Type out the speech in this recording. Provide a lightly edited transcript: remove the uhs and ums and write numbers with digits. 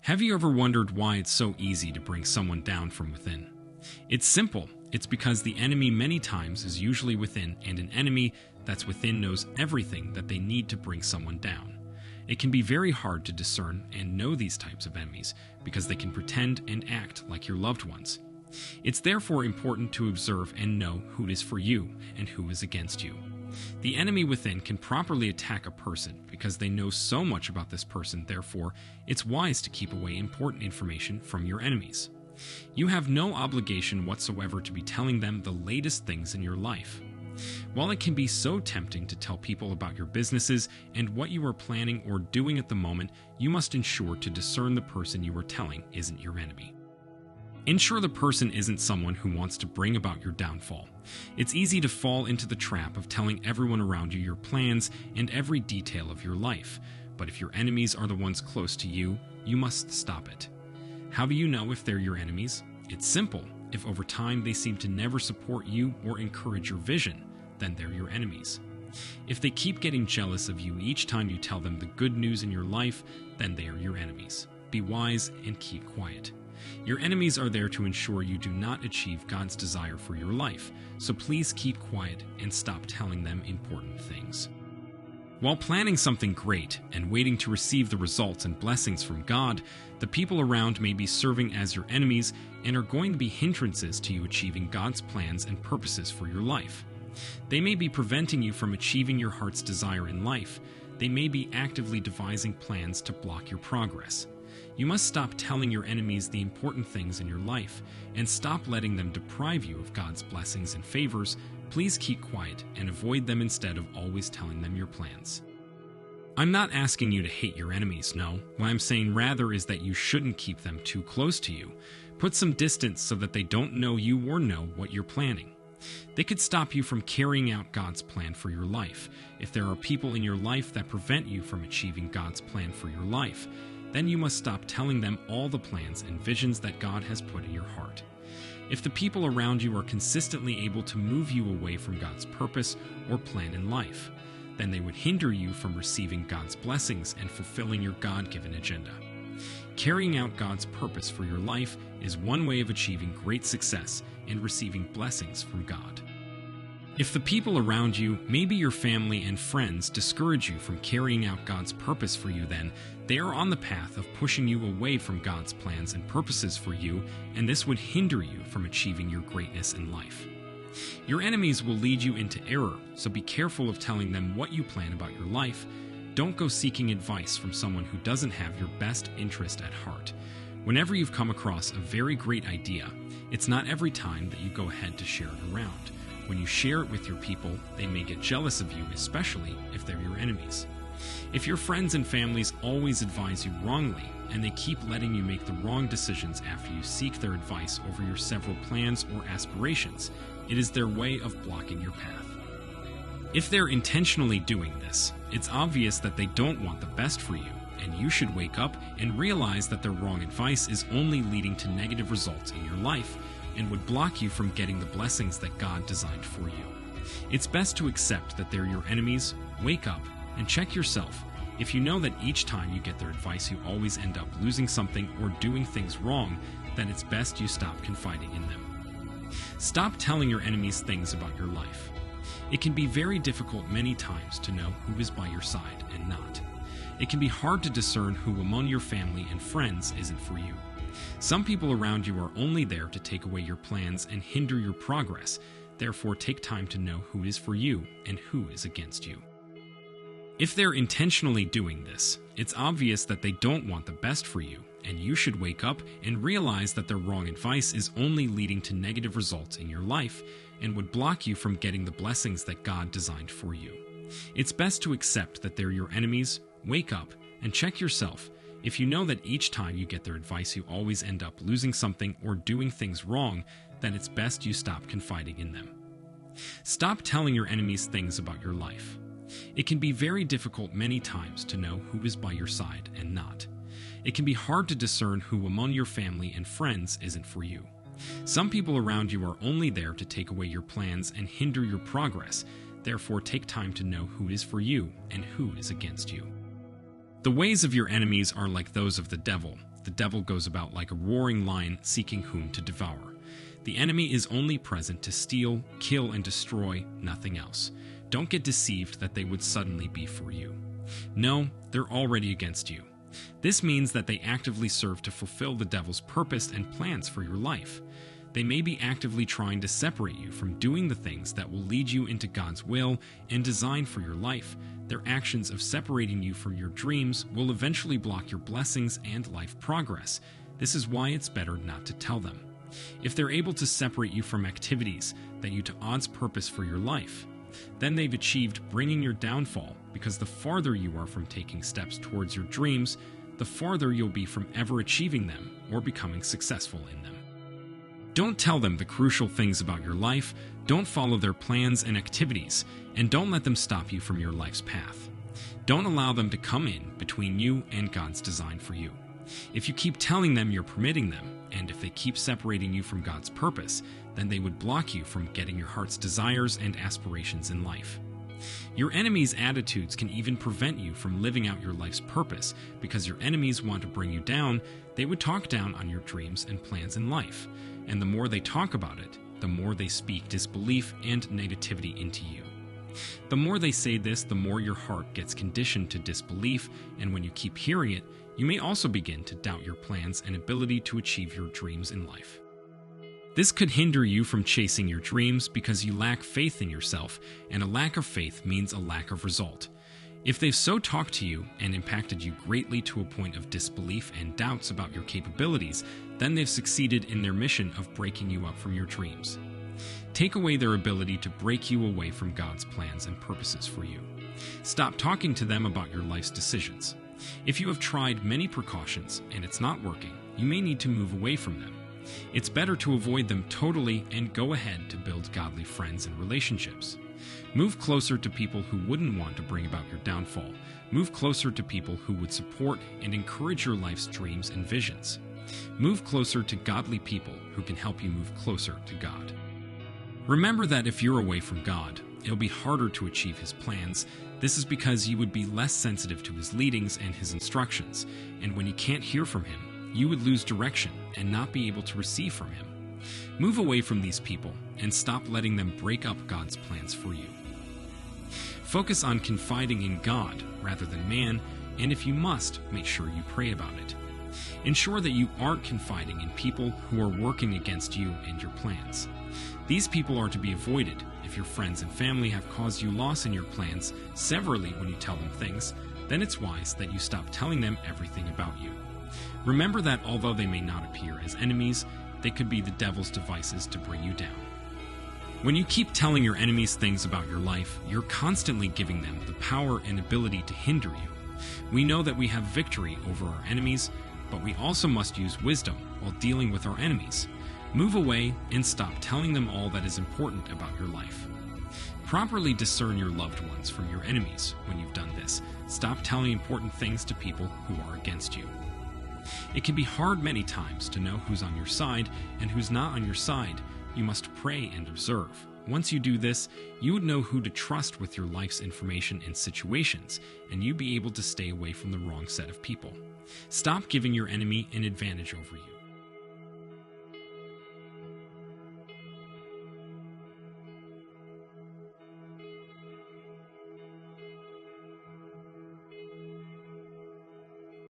Have you ever wondered why it's so easy to bring someone down from within? It's simple. It's because the enemy many times is usually within, and an enemy that's within knows everything that they need to bring someone down. It can be very hard to discern and know these types of enemies because they can pretend and act like your loved ones. It's therefore important to observe and know who is for you and who is against you. The enemy within can properly attack a person because they know so much about this person, therefore, it's wise to keep away important information from your enemies. You have no obligation whatsoever to be telling them the latest things in your life. While it can be so tempting to tell people about your businesses and what you are planning or doing at the moment, you must ensure to discern the person you are telling isn't your enemy. Ensure the person isn't someone who wants to bring about your downfall. It's easy to fall into the trap of telling everyone around you your plans and every detail of your life, but if your enemies are the ones close to you, you must stop it. How do you know if they're your enemies? It's simple. If over time they seem to never support you or encourage your vision, then they're your enemies. If they keep getting jealous of you each time you tell them the good news in your life, then they are your enemies. Be wise and keep quiet. Your enemies are there to ensure you do not achieve God's desire for your life, so please keep quiet and stop telling them important things. While planning something great and waiting to receive the results and blessings from God, the people around may be serving as your enemies and are going to be hindrances to you achieving God's plans and purposes for your life. They may be preventing you from achieving your heart's desire in life. They may be actively devising plans to block your progress. You must stop telling your enemies the important things in your life and stop letting them deprive you of God's blessings and favors. Please keep quiet and avoid them instead of always telling them your plans. I'm not asking you to hate your enemies, no. What I'm saying rather is that you shouldn't keep them too close to you. Put some distance so that they don't know you or know what you're planning. They could stop you from carrying out God's plan for your life. If there are people in your life that prevent you from achieving God's plan for your life, then you must stop telling them all the plans and visions that God has put in your heart. If the people around you are consistently able to move you away from God's purpose or plan in life, then they would hinder you from receiving God's blessings and fulfilling your God-given agenda. Carrying out God's purpose for your life is one way of achieving great success and receiving blessings from God. If the people around you, maybe your family and friends, discourage you from carrying out God's purpose for you, then they are on the path of pushing you away from God's plans and purposes for you, and this would hinder you from achieving your greatness in life. Your enemies will lead you into error, so be careful of telling them what you plan about your life. Don't go seeking advice from someone who doesn't have your best interest at heart. Whenever you've come across a very great idea, it's not every time that you go ahead to share it around. When you share it with your people, they may get jealous of you, especially if they're your enemies. If your friends and families always advise you wrongly, and they keep letting you make the wrong decisions after you seek their advice over your several plans or aspirations, it is their way of blocking your path. If they're intentionally doing this, it's obvious that they don't want the best for you, and you should wake up and realize that their wrong advice is only leading to negative results in your life and would block you from getting the blessings that God designed for you. It's best to accept that they're your enemies, wake up, and check yourself. If you know that each time you get their advice you always end up losing something or doing things wrong, then it's best you stop confiding in them. Stop telling your enemies things about your life. It can be very difficult many times to know who is by your side and not. It can be hard to discern who among your family and friends isn't for you. Some people around you are only there to take away your plans and hinder your progress. Therefore, take time to know who is for you and who is against you. If they're intentionally doing this, it's obvious that they don't want the best for you, and you should wake up and realize that their wrong advice is only leading to negative results in your life and would block you from getting the blessings that God designed for you. It's best to accept that they're your enemies, wake up, and check yourself. If you know that each time you get their advice you always end up losing something or doing things wrong, then it's best you stop confiding in them. Stop telling your enemies things about your life. It can be very difficult many times to know who is by your side and not. It can be hard to discern who among your family and friends isn't for you. Some people around you are only there to take away your plans and hinder your progress. Therefore, take time to know who is for you and who is against you. The ways of your enemies are like those of the devil. the devil goes about like a roaring lion seeking whom to devour. The enemy is only present to steal, kill, and destroy, nothing else. Don't get deceived that they would suddenly be for you. No, they're already against you. This means that they actively serve to fulfill the devil's purpose and plans for your life. They may be actively trying to separate you from doing the things that will lead you into God's will and design for your life. Their actions of separating you from your dreams will eventually block your blessings and life progress. This is why it's better not to tell them. If they're able to separate you from activities that you to God's purpose for your life, then they've achieved bringing your downfall, because the farther you are from taking steps towards your dreams, the farther you'll be from ever achieving them or becoming successful in them. Don't tell them the crucial things about your life, don't follow their plans and activities, and don't let them stop you from your life's path. Don't allow them to come in between you and God's design for you. If you keep telling them, you're permitting them, and if they keep separating you from God's purpose, then they would block you from getting your heart's desires and aspirations in life. Your enemies' attitudes can even prevent you from living out your life's purpose, because your enemies want to bring you down. They would talk down on your dreams and plans in life, and the more they talk about it, the more they speak disbelief and negativity into you. The more they say this, the more your heart gets conditioned to disbelief, and when you keep hearing it, you may also begin to doubt your plans and ability to achieve your dreams in life. This could hinder you from chasing your dreams because you lack faith in yourself, and a lack of faith means a lack of result. If they've so talked to you and impacted you greatly to a point of disbelief and doubts about your capabilities, then they've succeeded in their mission of breaking you up from your dreams. Take away their ability to break you away from God's plans and purposes for you. Stop talking to them about your life's decisions. If you have tried many precautions and it's not working, you may need to move away from them. It's better to avoid them totally and go ahead to build godly friends and relationships. Move closer to people who wouldn't want to bring about your downfall. Move closer to people who would support and encourage your life's dreams and visions. Move closer to godly people who can help you move closer to God. Remember that if you're away from God, it'll be harder to achieve His plans. This is because you would be less sensitive to His leadings and His instructions, and when you can't hear from Him, you would lose direction and not be able to receive from Him. Move away from these people and stop letting them break up God's plans for you. Focus on confiding in God rather than man, and if you must, make sure you pray about it. Ensure that you aren't confiding in people who are working against you and your plans. These people are to be avoided. If your friends and family have caused you loss in your plans severally when you tell them things, then it's wise that you stop telling them everything about you. Remember that although they may not appear as enemies, they could be the devil's devices to bring you down. When you keep telling your enemies things about your life, you're constantly giving them the power and ability to hinder you. We know that we have victory over our enemies, but we also must use wisdom while dealing with our enemies. Move away and stop telling them all that is important about your life. Properly discern your loved ones from your enemies when you've done this. Stop telling important things to people who are against you. It can be hard many times to know who's on your side and who's not on your side. You must pray and observe. Once you do this, you would know who to trust with your life's information and situations, and you'd be able to stay away from the wrong set of people. Stop giving your enemy an advantage over you.